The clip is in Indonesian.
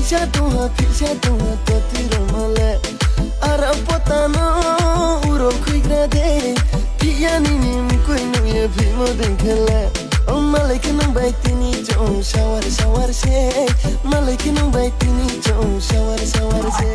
फिरसा ततिर मले ara potano uro kuigrade piani nim kuinu ye bhimo denkhle malaikin baitini chon shawar se malaikin baitini chon shawar se